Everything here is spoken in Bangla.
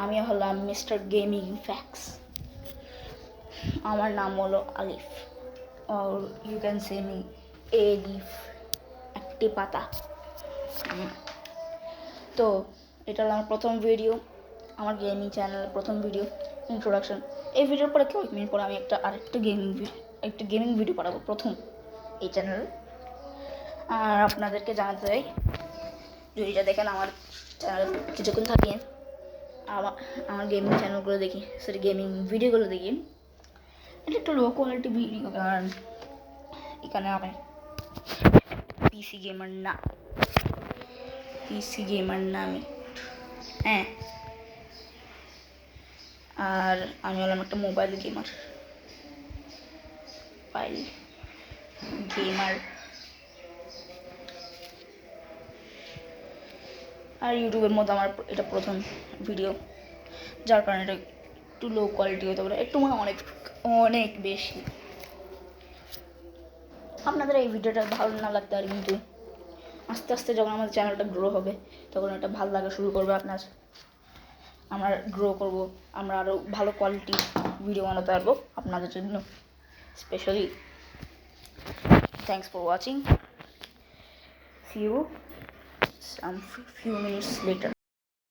আমি হলাম মিস্টার গেমিং ফ্যাক্স। আমার নাম হলো আলিফ, or you can say me এলিফ, একটি পাতা। তো এটা হলো আমার প্রথম ভিডিও, আমার গেমিং চ্যানেলের প্রথম ভিডিও ইন্ট্রোডাকশন। এই ভিডিওর পরে কয়েক মিনিট পরে আমি আরেকটা গেমিং ভিডিও বানাবো প্রথম এই চ্যানেলে। আর আপনাদেরকে জানাতে চাই, যদি এটা দেখেন আমার চ্যানেলে কিছুক্ষণ থাকেন, আমার গেমিং চ্যানেলগুলো দেখি, সরি গেমিং ভিডিওগুলো দেখি, এটা একটু লো কোয়ালিটি ভিডিও, কারণ এখানে আমি পিসি গেমার না আমি, হ্যাঁ। আর আমি হলাম একটা মোবাইল গেমার। আর ইউটিউবের মধ্যে আমার এটা প্রথম ভিডিও, যার কারণে এটা একটু লো কোয়ালিটি হতে পারে, একটু মানে অনেক বেশি। আপনাদের এই ভিডিওটা ভালো না লাগতে আর, কিন্তু আস্তে আস্তে যখন আমাদের চ্যানেলটা গ্রো হবে তখন এটা ভালো লাগা শুরু করবে আমরা গ্রো করব, আমরা আরও ভালো কোয়ালিটি ভিডিও বানাতে পারবো আপনাদের জন্য specially. Thanks for watching, see you some few minutes later.